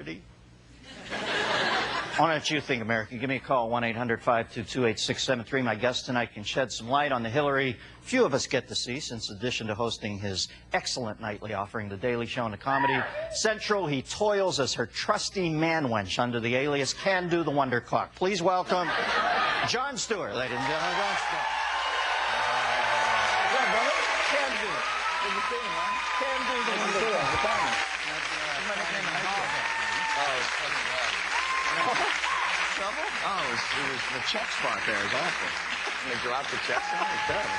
dirty. Why don't you think, America? Give me a call, 1-800-522-8673. My guest tonight can shed some light on the Hillary few of us get to see, since in addition to hosting his excellent nightly offering, The Daily Show and the Comedy Central, he toils as her trusty man-wench under the alias Can Do the Wonder Clock. Please welcome Jon Stewart, ladies and gentlemen. Jon Stewart. Yeah, brother. Can do it. Good to see you, man. Can do the Wonder Clock. Trouble? Oh, it was the check spot there is awful. And they dropped the checks on it. Terrible.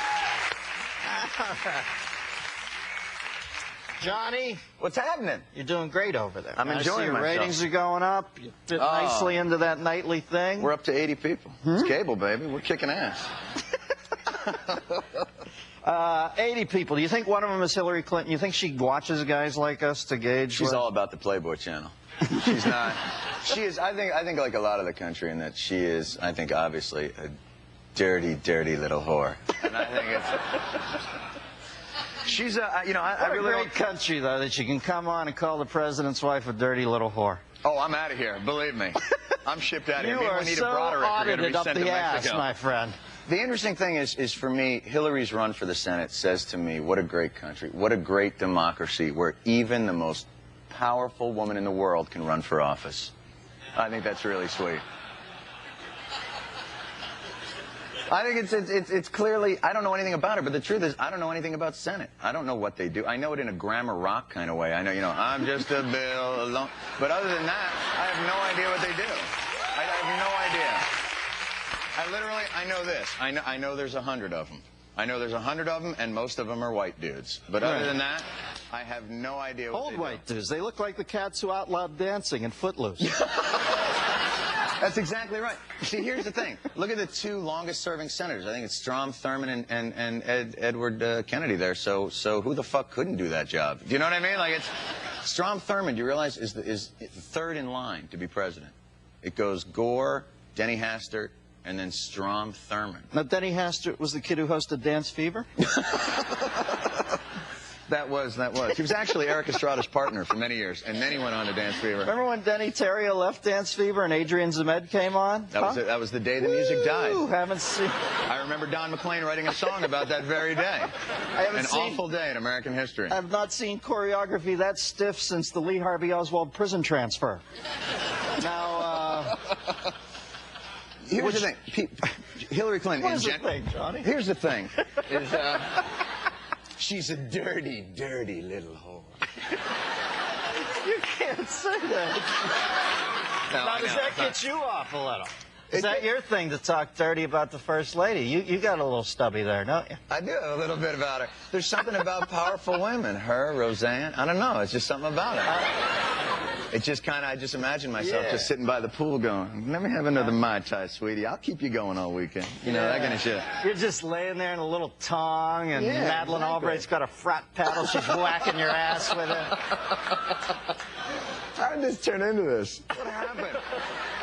Johnny, What's happening? you're doing great over there. I'm I enjoying see your myself. ratings are going up. You fit nicely into that nightly thing. We're up to 80 people. It's cable, baby. We're kicking ass. 80 people. Do you think one of them is Hillary Clinton? You think she watches guys like us to gauge? She's all about the Playboy Channel. She's not. She is. I think like a lot of the country, in that she is. I think obviously a dirty, dirty little whore. And I think it's. She's a. You know, I What really a great country, though, that you can come on and call the president's wife a dirty little whore. Oh, I'm out of here. Believe me, I'm shipped out of here. You Me and are Juanita so Broderick are gonna audited be up sent to the ass, Mexico. my friend. The interesting thing is for me, Hillary's run for the Senate says to me, what a great country, what a great democracy, where even the most powerful woman in the world can run for office. I think that's really sweet. I think it's clearly, I don't know anything about it, but the truth is, I don't know anything about Senate. I don't know what they do. I know it in a grammar rock kind of way. I know, you know, I'm just a bill alone. But other than that, I have no idea what they do. I have no idea. I know this. I know there's 100 of them. I know there's 100 of them, and most of them are white dudes. But other than that, I have no idea what Old they do. white dudes. They look like the cats who outlawed dancing in Footloose. That's exactly right. See, here's the thing. Look at the two longest-serving senators. I think it's Strom Thurmond and Edward Kennedy there. So who the fuck couldn't do that job? Do you know what I mean? Like, it's Strom Thurmond. You realize is third in line to be president. It goes Gore, Denny Hastert, and then Strom Thurmond. Now, Denny Hastert was the kid who hosted Dance Fever? That was. He was actually Eric Estrada's partner for many years, and then he went on to Dance Fever. Remember when Denny Terrio left Dance Fever and Adrian Zemed came on? That was the day the music died. Haven't seen. I remember Don McLean writing a song about that very day. An awful day in American history. I have not seen choreography that stiff since the Lee Harvey Oswald prison transfer. Now, here's the thing. Hillary Clinton. What is the thing, Johnny? Here's the thing. She's a dirty, dirty little whore. You can't say that. Now, does that get you off a little? Is that your thing to talk dirty about the First Lady? You got a little stubby there, don't you? I do, a little bit about her. There's something about powerful women. Her, Roseanne. I don't know. It's just something about her. It just kind of, I just imagine myself just sitting by the pool going, let me have another Mai Tai, sweetie. I'll keep you going all weekend. You know, that kind of shit. You're just laying there in a little tong, and Madeleine Albright's got a frat paddle. She's whacking your ass with it. How did this turn into this? What happened?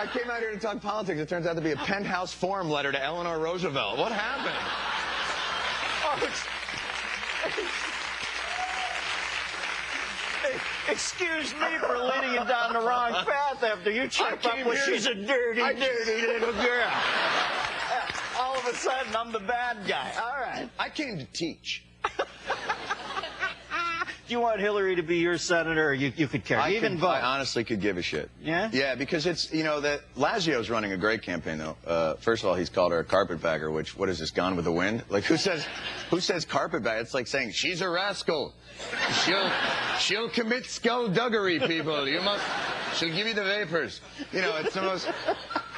I came out here to talk politics. It turns out to be a penthouse forum letter to Eleanor Roosevelt. What happened? Excuse me for leading you down the wrong path after you chirp up with she's a dirty, dirty little girl. All of a sudden, I'm the bad guy. All right. I came to teach. Do you want Hillary to be your senator, or you could care? Even vote. I honestly could give a shit. Yeah? Yeah, because it's, you know, that Lazio's running a great campaign, though. First of all, he's called her a carpetbagger, which, what is this, Gone with the Wind? Like, who says carpetbagger? It's like saying, she's a rascal. She'll commit skullduggery, people. She'll give you the vapors. You know, it's the most,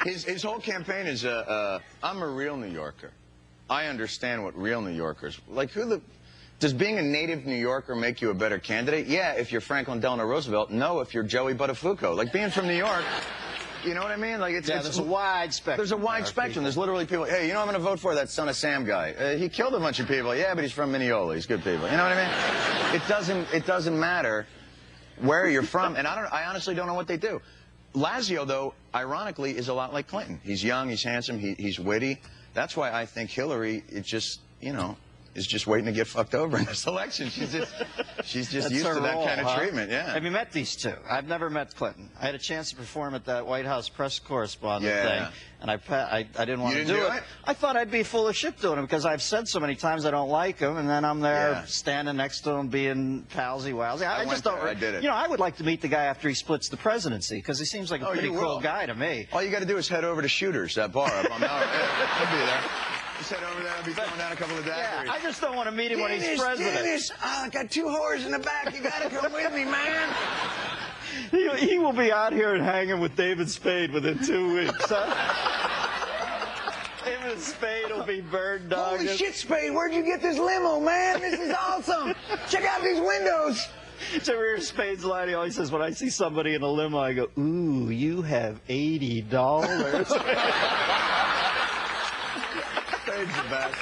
his whole campaign is, I'm a real New Yorker. I understand what real New Yorkers, like, does being a native New Yorker make you a better candidate? Yeah, if you're Franklin Delano Roosevelt. No, if you're Joey Buttafuoco. Like, being from New York, you know what I mean? Like, there's a wide spectrum. There's a wide spectrum. There's literally people, hey, you know I'm going to vote for that Son of Sam guy. He killed a bunch of people. Yeah, but he's from Mineola. He's good people. You know what I mean? It doesn't matter where you're from. And I honestly don't know what they do. Lazio, though, ironically, is a lot like Clinton. He's young, he's handsome, he's witty. That's why I think Hillary, it just, you know, is just waiting to get fucked over in this election. She's just used to that kind of treatment. Yeah. Have you met these two? I've never met Clinton. I had a chance to perform at that White House press correspondent thing, and I didn't want to do it. I thought I'd be full of shit doing it because I've said so many times I don't like him, and then I'm there standing next to him being palsy-walsy. I just don't. I did it. You know, I would like to meet the guy after he splits the presidency because he seems like a pretty cool guy to me. All you got to do is head over to Shooters, that bar up on Mount. I'll be there. Just head over there. I'll be throwing down a couple of daiquiris. Yeah, I just don't want to meet him when he's president. Dennis, I got 2 whores in the back. You got to come with me, man. He will be out here and hanging with David Spade within 2 weeks. Him and Spade will be bird dogging. Holy shit, Spade, where'd you get this limo, man? This is awesome. Check out these windows. So we hear Spade's line. He always says, when I see somebody in a limo, I go, ooh, you have $80. Spade's the best.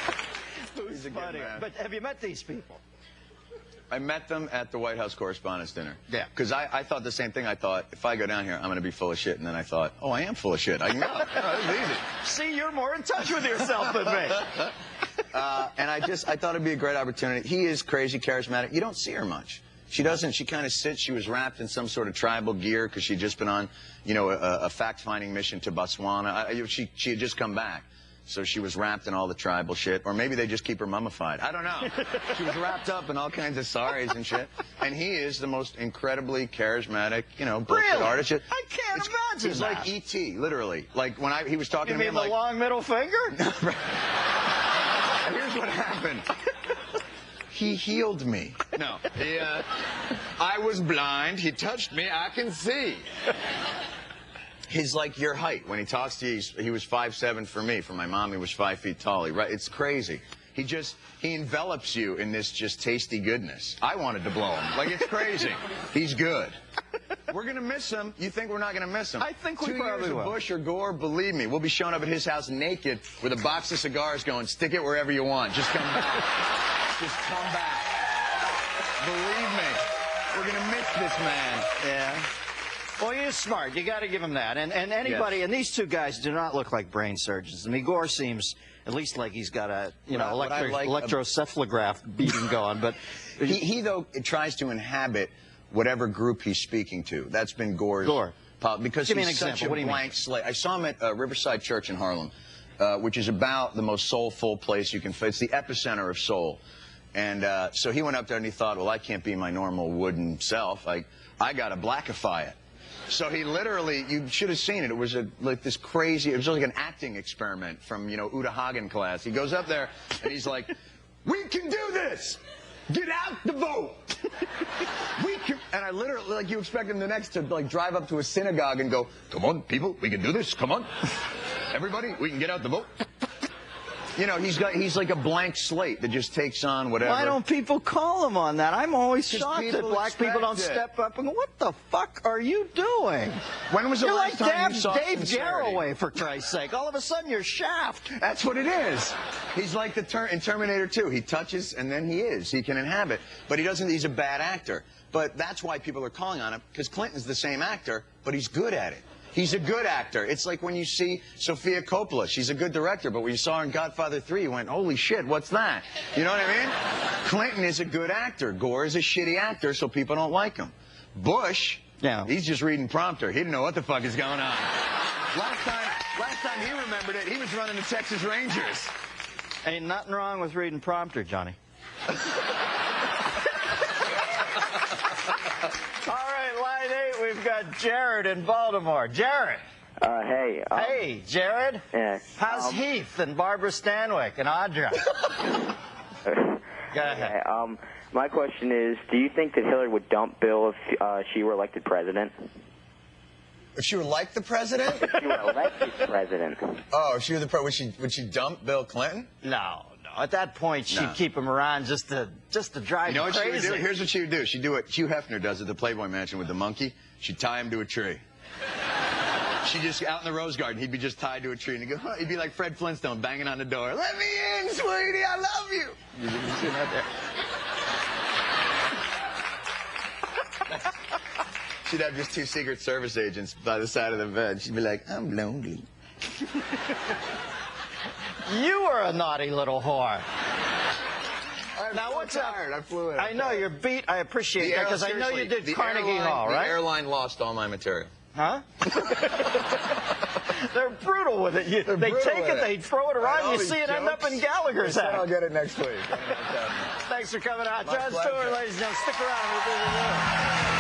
Who's funny? But have you met these people? I met them at the White House Correspondents' Dinner. Yeah. Because I thought the same thing. I thought, if I go down here, I'm going to be full of shit. And then I thought, oh, I am full of shit. I can go. This is easy. See, you're more in touch with yourself than me. And I thought it'd be a great opportunity. He is crazy charismatic. You don't see her much. She doesn't. She kind of sits. She was wrapped in some sort of tribal gear because she'd just been on, you know, a fact-finding mission to Botswana. She had just come back. So she was wrapped in all the tribal shit. Or maybe they just keep her mummified. I don't know. She was wrapped up in all kinds of saris and shit. And he is the most incredibly charismatic, you know, bullshit artist. I can't imagine He's like E.T., literally. Like, when he was talking to me, You I'm mean the like, long middle finger? Here's what happened. He healed me. No. I was blind. He touched me. I can see. He's like your height. When he talks to you, he was 5'7" for me. For my mom, he was 5 feet tall. It's crazy. He envelops you in this just tasty goodness. I wanted to blow him. Like, it's crazy. He's good. We're going to miss him. You think we're not going to miss him? I think we 2 probably years will. of Bush or Gore, believe me, we'll be showing up at his house naked with a box of cigars going, stick it wherever you want. Just come back. Just come back. Believe me. We're going to miss this man. Yeah. Well, he's smart. You got to give him that. And anybody, and these two guys do not look like brain surgeons. I mean, Gore seems at least like he's got a, electrocephalograph beating going. But he though, tries to inhabit whatever group he's speaking to. That's been Gore's. Because he's such a blank slate. I saw him at Riverside Church in Harlem, which is about the most soulful place you can find. It's the epicenter of soul. And so he went up there and he thought, well, I can't be my normal wooden self. I got to blackify it. So he literally, you should have seen it. It was like this crazy, it was like an acting experiment from, you know, Uta Hagen class. He goes up there and he's like, we can do this. Get out the vote. We can. And I literally, like, you expect him the next to, like, drive up to a synagogue and go, come on, people, we can do this. Come on. Everybody, we can get out the vote. You know, he's like a blank slate that just takes on whatever. Why don't people call him on that? I'm always shocked that black people don't step up and go, what the fuck are you doing? When was the last time you saw Dave sincerity? Garroway, for Christ's sake. All of a sudden, you're Shaft. That's what it is. He's like in Terminator 2. He touches, and then he is. He can inhabit. But he doesn't. He's a bad actor. But that's why people are calling on him, because Clinton's the same actor, but he's good at it. He's a good actor. It's like when you see Sofia Coppola. She's a good director, but when you saw her in Godfather 3, you went, holy shit, what's that? You know what I mean? Clinton is a good actor. Gore is a shitty actor, so people don't like him. Bush, he's just reading prompter. He didn't know what the fuck is going on. Last time he remembered it, he was running the Texas Rangers. Ain't nothing wrong with reading prompter, Johnny. We've got Jared in Baltimore. Jared. Hey. Hey, Jared. Yeah. How's Heath and Barbara Stanwyck and Audra? Go ahead. Okay, my question is, do you think that Hillary would dump Bill if she were elected president? If she were like the president? If she were elected president. Oh, if she were the president, would she dump Bill Clinton? No. At that point, she'd keep him around just to drive him crazy. You know what she would do? Here's what she would do. She'd do what Hugh Hefner does at the Playboy Mansion with the monkey. She'd tie him to a tree. She'd just, out in the Rose Garden, he'd be just tied to a tree. And he'd be like Fred Flintstone banging on the door. Let me in, sweetie, I love you. You'd be sitting out there. She'd have just 2 Secret Service agents by the side of the bed. She'd be like, I'm lonely. You were a naughty little whore. Now, what's up? tired. I flew in. I know you're beat. I appreciate that because I know you did Carnegie Hall, right? The airline lost all my material. Huh? They're brutal with it. They take it, they throw it around, you see it end up in Gallagher's hat. I'll get it next week. Thanks for coming out. Jon Stewart, ladies and gentlemen. Stick around. We'll do it.